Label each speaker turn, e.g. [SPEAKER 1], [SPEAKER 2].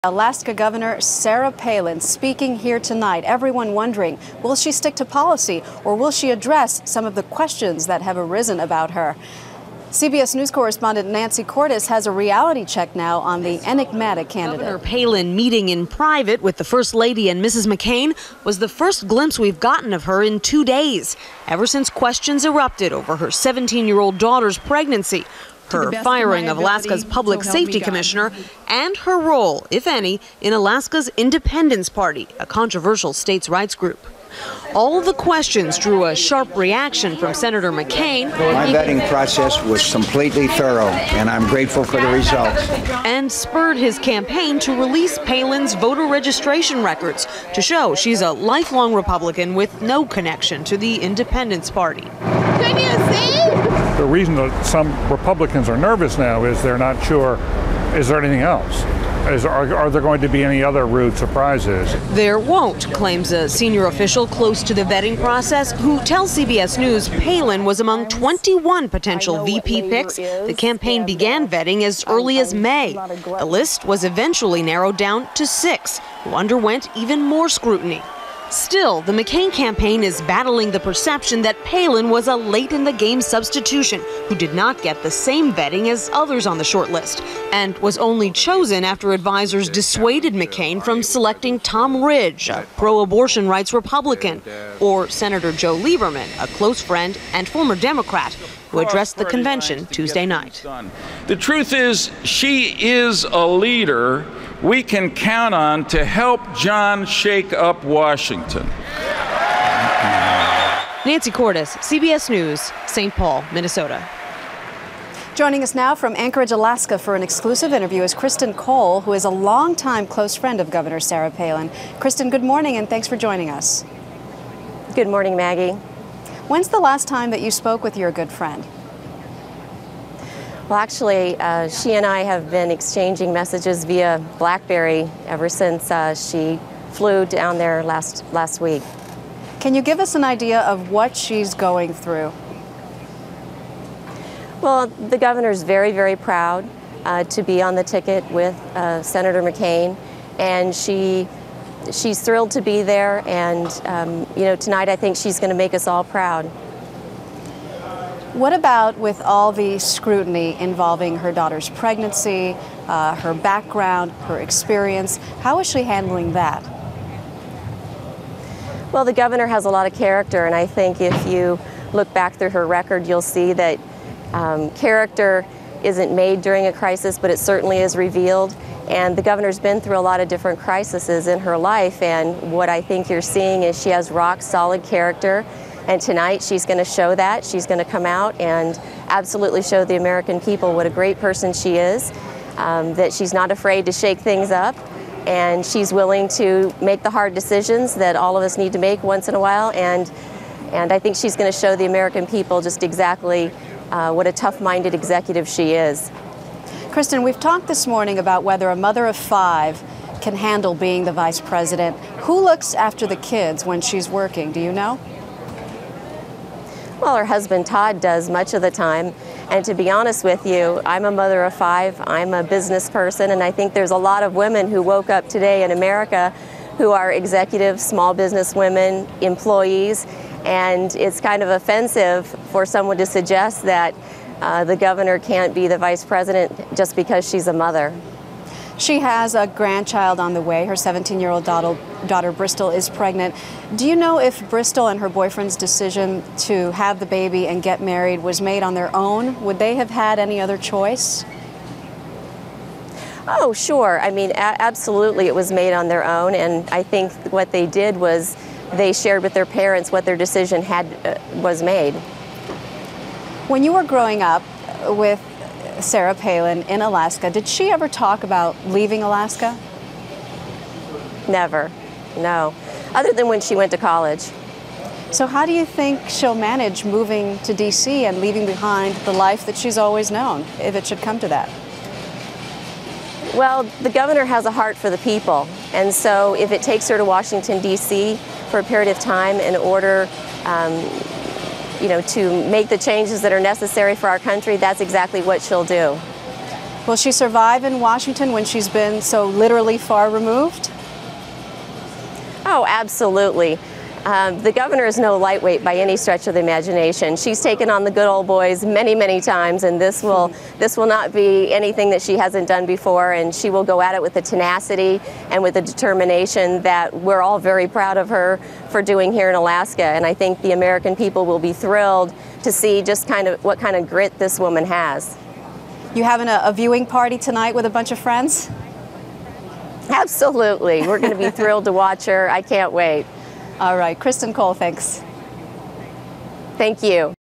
[SPEAKER 1] Alaska Governor Sarah Palin speaking here tonight. Everyone wondering, will she stick to policy or will she address some of the questions that have arisen about her? CBS News correspondent Nancy Cordes has a reality check now on the enigmatic candidate.
[SPEAKER 2] Governor Palin meeting in private with the First Lady and Mrs. McCain was the first glimpse we've gotten of her in 2 days, ever since questions erupted over her 17-year-old daughter's pregnancy, her firing of Alaska's public safety commissioner, and her role, if any, in Alaska's Independence Party, a controversial states' rights group. All the questions drew a sharp reaction from Senator McCain.
[SPEAKER 3] My vetting process was completely thorough, and I'm grateful for the results.
[SPEAKER 2] And spurred his campaign to release Palin's voter registration records to show she's a lifelong Republican with no connection to the Independence Party.
[SPEAKER 4] Can you see?
[SPEAKER 5] The reason that some Republicans are nervous now is they're not sure, is there anything else? Are there going to be any other rude surprises?
[SPEAKER 2] There won't, claims a senior official close to the vetting process who tells CBS News Palin was among 21 potential VP picks. The campaign began vetting as early as May. The list was eventually narrowed down to 6, who underwent even more scrutiny. Still, the McCain campaign is battling the perception that Palin was a late-in-the-game substitution who did not get the same vetting as others on the short list and was only chosen after advisors dissuaded McCain from selecting Tom Ridge, a pro-abortion rights Republican, or Senator Joe Lieberman, a close friend and former Democrat, who addressed the convention Tuesday night.
[SPEAKER 6] The truth is, she is a leader we can count on to help John shake up Washington.
[SPEAKER 2] Nancy Cordes, CBS News, St. Paul, Minnesota.
[SPEAKER 1] Joining us now from Anchorage, Alaska for an exclusive interview is Kristan Cole, who is a longtime close friend of Governor Sarah Palin. Kristan, good morning and thanks for joining us.
[SPEAKER 7] Good morning, Maggie.
[SPEAKER 1] When's the last time that you spoke with your good friend?
[SPEAKER 7] Well, actually, she and I have been exchanging messages via BlackBerry ever since she flew down there last week.
[SPEAKER 1] Can you give us an idea of what she's going through?
[SPEAKER 7] Well, the governor's very, very proud to be on the ticket with Senator McCain, and she's thrilled to be there. And tonight I think she's going to make us all proud.
[SPEAKER 1] What about with all the scrutiny involving her daughter's pregnancy, her background, her experience? How is she handling that?
[SPEAKER 7] Well, the governor has a lot of character, and I think if you look back through her record, you'll see that character isn't made during a crisis, but it certainly is revealed. And the governor's been through a lot of different crises in her life, and what I think you're seeing is she has rock solid character. And tonight she's going to show that. She's going to come out and absolutely show the American people what a great person she is, that she's not afraid to shake things up, and she's willing to make the hard decisions that all of us need to make once in a while. And I think she's going to show the American people just exactly what a tough-minded executive she is.
[SPEAKER 1] Kristan, we've talked this morning about whether a mother of 5 can handle being the vice president. Who looks after the kids when she's working? Do you know?
[SPEAKER 7] Well, her husband Todd does much of the time, and to be honest with you, I'm a mother of 5, I'm a business person, and I think there's a lot of women who woke up today in America who are executives, small business women, employees, and it's kind of offensive for someone to suggest that the governor can't be the vice president just because she's a mother.
[SPEAKER 1] She has a grandchild on the way. Her 17-year-old daughter, Bristol, is pregnant. Do you know if Bristol and her boyfriend's decision to have the baby and get married was made on their own? Would they have had any other choice?
[SPEAKER 7] Oh, sure. I mean, absolutely it was made on their own, and I think what they did was they shared with their parents what their decision was made.
[SPEAKER 1] When you were growing up with Sarah Palin in Alaska, did she ever talk about leaving Alaska?
[SPEAKER 7] Never, no, other than when she went to college.
[SPEAKER 1] So how do you think she'll manage moving to D.C. and leaving behind the life that she's always known, if it should come to that?
[SPEAKER 7] Well, the governor has a heart for the people, and so if it takes her to Washington, D.C. for a period of time in order to make the changes that are necessary for our country, that's exactly what she'll do.
[SPEAKER 1] Will she survive in Washington when she's been so literally far removed?
[SPEAKER 7] Oh, absolutely. The governor is no lightweight by any stretch of the imagination. She's taken on the good old boys many, many times, and this will not be anything that she hasn't done before, and she will go at it with the tenacity and with the determination that we're all very proud of her for doing here in Alaska. And I think the American people will be thrilled to see just what kind of grit this woman has.
[SPEAKER 1] You having a viewing party tonight with a bunch of friends?
[SPEAKER 7] Absolutely. We're going to be thrilled to watch her. I can't wait.
[SPEAKER 1] All right. Kristan Cole, thanks.
[SPEAKER 7] Thank you.